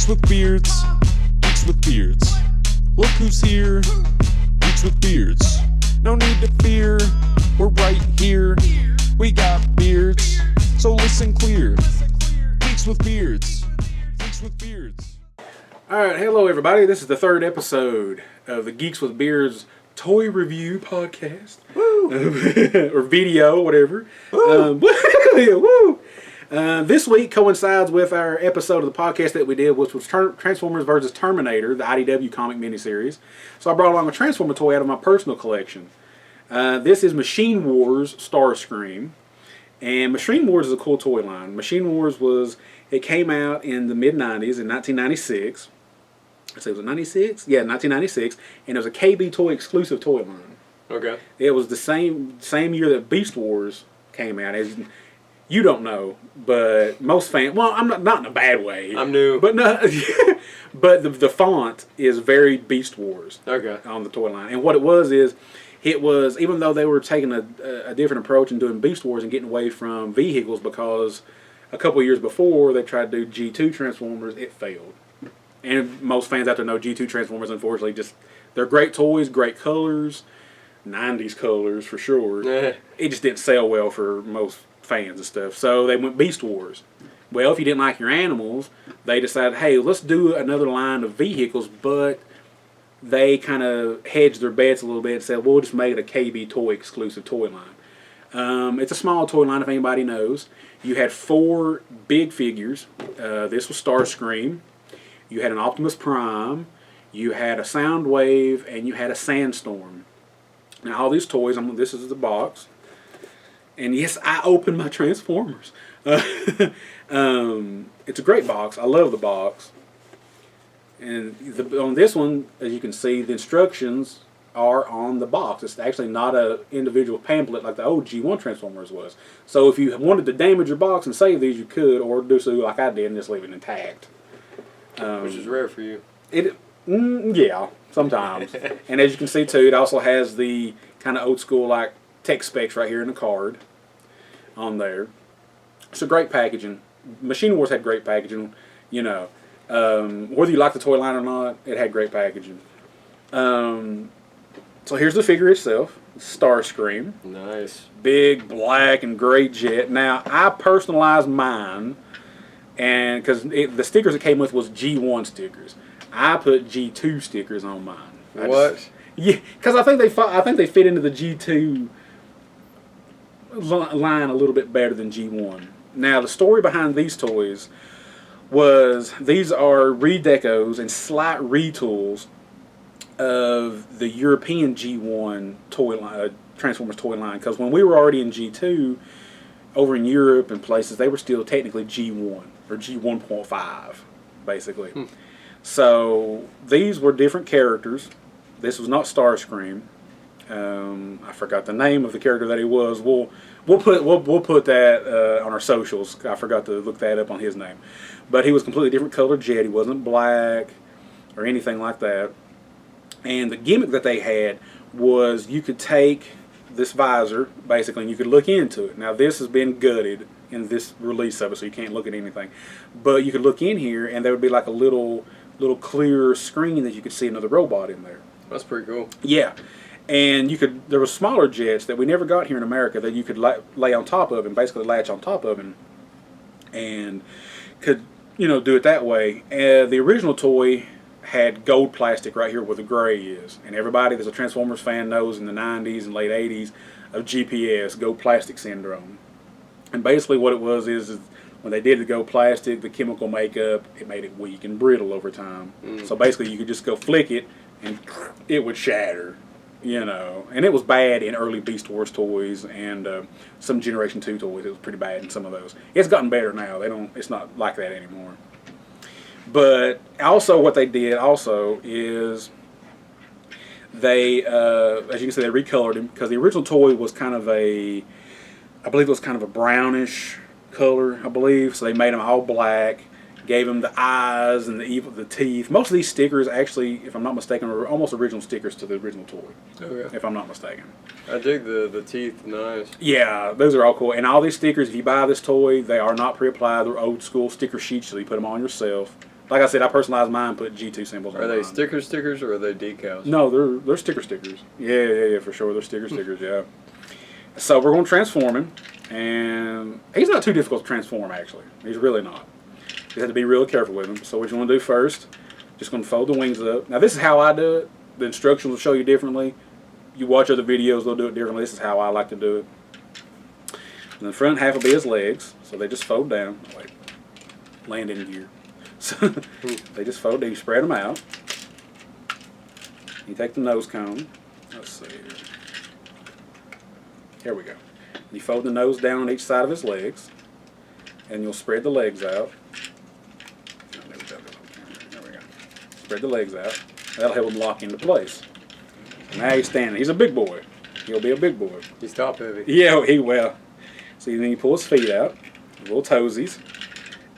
Geeks with beards, geeks with beards. Look who's here, geeks with beards. No need to fear, we're right here. We got beards, so listen clear. Geeks with beards, geeks with beards. Alright, hello everybody. This is the third episode of the Geeks with Beards toy review podcast. Woo! Or video, whatever. Woo! Woo! This week coincides with our episode of the podcast that we did, which was Transformers vs. Terminator, the IDW comic miniseries. So I brought along a Transformer toy out of my personal collection. This is Machine Wars Starscream. And Machine Wars is a cool toy line. Machine Wars it came out in the mid-90s, in 1996. Was it 96? Yeah, 1996. And it was a KB Toy exclusive toy line. Okay. It was the same year that Beast Wars came out. As you don't know, but most fans, well, I'm not in a bad way. I'm new. But no, but the font is very Beast Wars. Okay. On the toy line. And what it was, even though they were taking a different approach and doing Beast Wars and getting away from vehicles, because a couple of years before they tried to do G2 Transformers, it failed. And most fans out there know G2 Transformers, unfortunately, they're great toys, great colors, 90s colors for sure. It just didn't sell well for most fans and stuff. So they went Beast Wars. Well, if you didn't like your animals, they decided, hey, let's do another line of vehicles, but they kind of hedged their bets a little bit and said, we'll just make it a KB Toy exclusive toy line. It's a small toy line if anybody knows. You had 4 big figures. This was Starscream. You had an Optimus Prime, you had a Soundwave, and you had a Sandstorm. Now all these toys, this is the box. And yes, I opened my Transformers. It's a great box. I love the box. And on this one, as you can see, the instructions are on the box. It's actually not an individual pamphlet like the old G1 Transformers was. So if you wanted to damage your box and save these, you could, or do so like I did and just leave it intact. Which is rare for you. Yeah, sometimes. And as you can see too, it also has the kind of old school like tech specs right here in the card on there. So great packaging. Machine Wars had great packaging, you know. Whether you like the toy line or not, it had great packaging. So here's the figure itself, Starscream. Nice. Big black and gray jet. Now I personalized mine. And because the stickers it came with was G1 stickers, I put G2 stickers on mine. What? Yeah, because I think they fit into the G2 line a little bit better than G1. Now the story behind these toys was these are redecos and slight retools of the European G1 toy line, Transformers toy line. Because when we were already in G2 over in Europe and places, they were still technically G1. Or G1.5, basically. So these were different characters. This was not Starscream. I forgot the name of the character that he was. We'll put that on our socials. I forgot to look that up on his name. But he was completely different colored jet. He wasn't black or anything like that. And the gimmick that they had was you could take this visor, basically, and you could look into it. Now this has been gutted in this release of it, so you can't look at anything. But you could look in here, and there would be like a little clear screen that you could see another robot in there. That's pretty cool. Yeah, and there were smaller jets that we never got here in America that you could lay on top of and basically latch on top of him, and could do it that way. The original toy had gold plastic right here where the gray is, and everybody that's a Transformers fan knows in the 90s and late 80s of GPS, gold plastic syndrome. And basically what it was is when they did the gold plastic, the chemical makeup, it made it weak and brittle over time. So basically you could just go flick it and it would shatter, And it was bad in early Beast Wars toys and some Generation 2 toys. It was pretty bad in some of those. It's gotten better now. It's not like that anymore. But also what they did also is they, as you can see, they recolored him because the original toy was kind of I believe it was kind of a brownish color, I believe. So they made him all black, gave him the eyes and the teeth. Most of these stickers, actually, if I'm not mistaken, are almost original stickers to the original toy. Okay. If I'm not mistaken. I dig the teeth, nice. Yeah, those are all cool. And all these stickers, if you buy this toy, they are not pre-applied. They're old school sticker sheets, so you put them on yourself. Like I said, I personalized mine, put G2 symbols on Are they mine. stickers or are they decals? No, they're stickers. Yeah, for sure. They're stickers, yeah. So we're going to transform him, and he's not too difficult to transform, actually. He's really not. You have to be real careful with him. So what you want to do first, just going to fold the wings up. Now this is how I do it. The instructions will show you differently. You watch other videos, they'll do it differently. This is how I like to do it. And the front half will be his legs, so they just fold down. Oh, wait, land in gear. So they just fold down. You spread them out. You take the nose cone. Let's see here. Here we go. You fold the nose down on each side of his legs, and you'll spread the legs out. Oh, there we go. Spread the legs out. That'll help him lock into place. Now he's standing. He's a big boy. He'll be a big boy. He's top heavy. Yeah, he will. So then you pull his feet out, little toesies,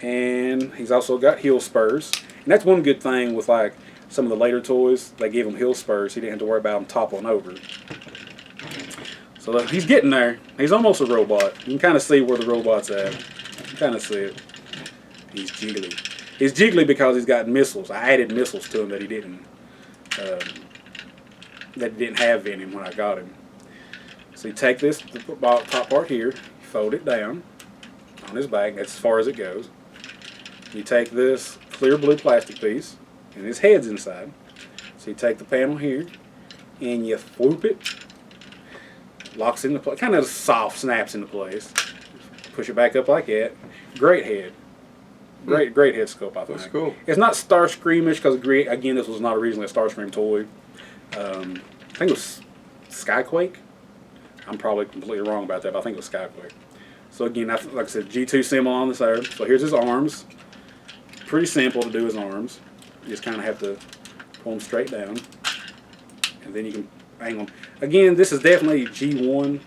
and he's also got heel spurs. And that's one good thing with like some of the later toys. They give him heel spurs. He didn't have to worry about him toppling over. So look, he's getting there. He's almost a robot. You can kind of see where the robot's at. You can kind of see it. He's jiggly. He's jiggly because he's got missiles. I added missiles to him that he didn't have in him when I got him. So you take this, the top part here, you fold it down on his back. That's as far as it goes. You take this clear blue plastic piece, and his head's inside. So you take the panel here, and you whoop it. Locks into place, kind of soft snaps into place. Push it back up like that. Great head. Great head sculpt, I think. That's cool. It's not Starscreamish because, again, this was not originally a Starscream toy. I think it was Skyquake. I'm probably completely wrong about that, but I think it was Skyquake. So again, like I said, G2 symbol on the side. So here's his arms. Pretty simple to do his arms. You just kind of have to pull them straight down. And then you can hang them. Again, this is definitely G1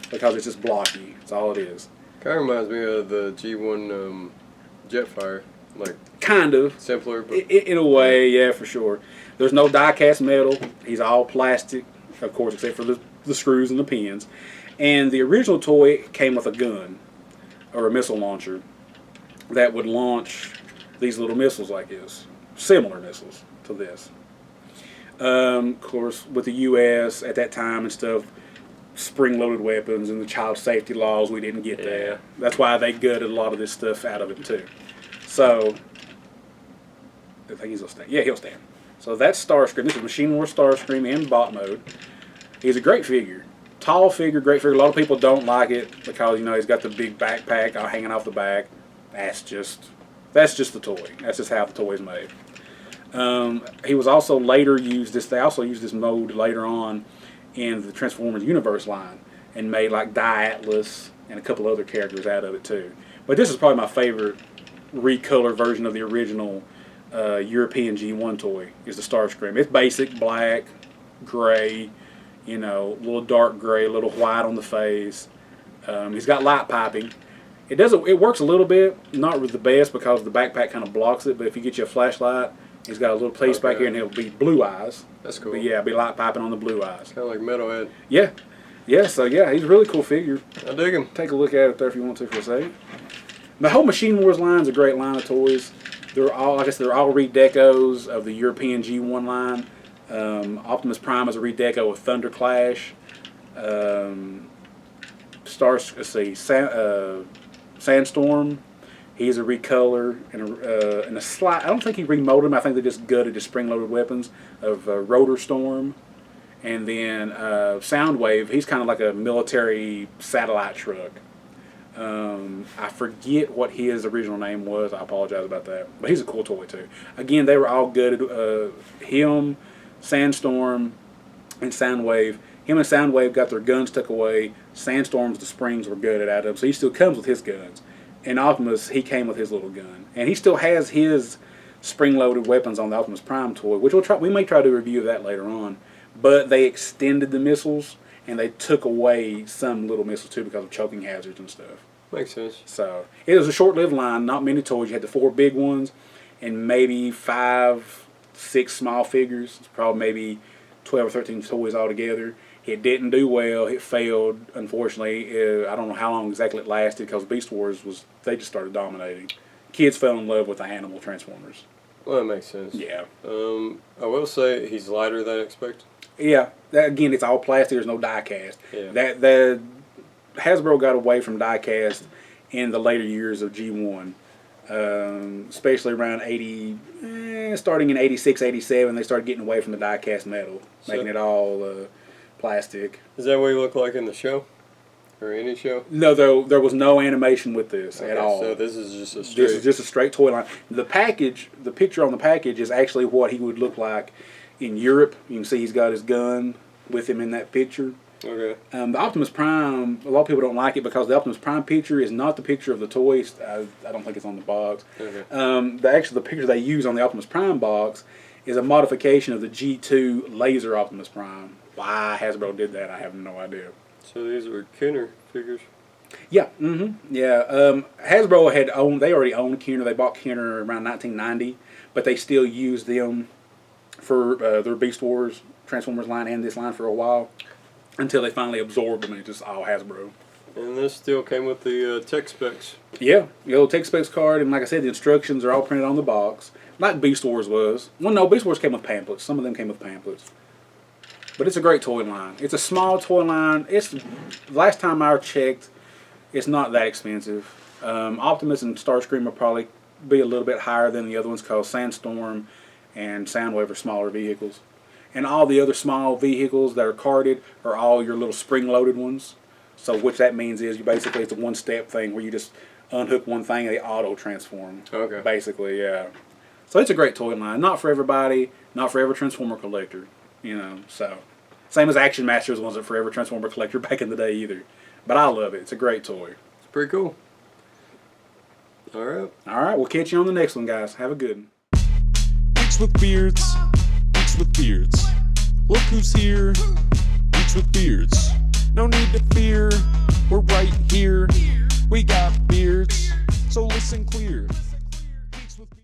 because it's just blocky. That's all it is. Kind of reminds me of the G1 Jetfire. Like Kind of. simpler, but In a way, yeah, for sure. There's no die-cast metal. He's all plastic, of course, except for the screws and the pins. And the original toy came with a gun or a missile launcher that would launch these little missiles like this. Similar missiles to this. Of course, with the U.S. at that time and stuff, spring-loaded weapons and the child safety laws, we didn't get that. That's why they gutted a lot of this stuff out of it, too. So, I think he'll stand. Yeah, he'll stand. So that's Starscream. This is Machine Wars Starscream in bot mode. He's a great figure. Tall figure, great figure. A lot of people don't like it because, he's got the big backpack hanging off the back. That's just the toy. That's just how the toy is made. He was also later used this. They also used this mode later on in the Transformers Universe line and made like Atlas and a couple other characters out of it too. But this is probably my favorite recolor version of the original European G1 toy. Is the Starscream. It's basic black, gray, a little dark gray, a little white on the face. He's got light piping. It works a little bit, not with the best because the backpack kind of blocks it. But if you get you a flashlight, he's got a little piece back here, and it'll be blue eyes. that's cool. But yeah, it'll be light piping on the blue eyes. Kind of like Metalhead. Yeah. So yeah, he's a really cool figure. I dig him. Take a look at it there if you want to for a second. The whole Machine Wars line is a great line of toys. They're all, like I said, they're all redecos of the European G1 line. Optimus Prime is a redeco of Thunder Clash. Sandstorm. He's a recolor and a slight. I don't think he remolded him. I think they just gutted his spring-loaded weapons of Rotor Storm. And then Soundwave. He's kind of like a military satellite truck. I forget what his original name was. I apologize about that. But he's a cool toy too. Again, they were all gutted. Him, Sandstorm, and Soundwave. Him and Soundwave got their guns took away. Sandstorm's, the springs were gutted out of him. So he still comes with his guns. And Optimus, he came with his little gun. And he still has his spring-loaded weapons on the Optimus Prime toy, which we may try to review that later on. But they extended the missiles, and they took away some little missiles too because of choking hazards and stuff. Makes sense. So it was a short-lived line, not many toys. You had the 4 big ones and maybe 5, 6 small figures. It's probably maybe 12 or 13 toys altogether. It didn't do well. It failed, unfortunately. I don't know how long exactly it lasted because Beast Wars they just started dominating. Kids fell in love with the animal Transformers. Well, that makes sense. Yeah. I will say he's lighter than expected. Yeah. Again, it's all plastic. There's no die cast. Yeah. The Hasbro got away from die cast in the later years of G1. Especially around 80, starting in 86, 87, they started getting away from the die cast metal, making it all plastic. Is that what he looked like in the show? Or any show? No, there was no animation with this at all. So this is just a straight... This is just a straight toy line. The picture on the package is actually what he would look like in Europe. You can see he's got his gun with him in that picture. Okay. The Optimus Prime, a lot of people don't like it because the Optimus Prime picture is not the picture of the toys. I don't think it's on the box. Okay. The picture they use on the Optimus Prime box is a modification of the G2 laser Optimus Prime. Why Hasbro did that, I have no idea. So these are Kenner figures. Yeah, yeah. Hasbro they already owned Kenner. They bought Kenner around 1990, but they still used them for their Beast Wars Transformers line and this line for a while until they finally absorbed them and it's just all Hasbro. And this still came with the tech specs. Yeah, the old tech specs card, and like I said, the instructions are all printed on the box, like Beast Wars was. Well, no, Beast Wars came with pamphlets. Some of them came with pamphlets. But it's a great toy line. It's a small toy line. Last time I checked, it's not that expensive. Optimus and Starscream will probably be a little bit higher than the other ones because Sandstorm and Soundwave are smaller vehicles. And all the other small vehicles that are carded are all your little spring-loaded ones. So which that means is basically it's a one-step thing where you just unhook one thing and they auto-transform. Okay. Basically, yeah. So it's a great toy line. Not for everybody. Not for every Transformer collector. So same as Action Masters wasn't for every Transformer collector back in the day either. But I love it. It's a great toy. It's pretty cool. All right. All right, we'll catch you on the next one, guys. Have a good one. Geeks with beards. Geeks with beards. Look who's here. Geeks with beards. No need to fear. We're right here. We got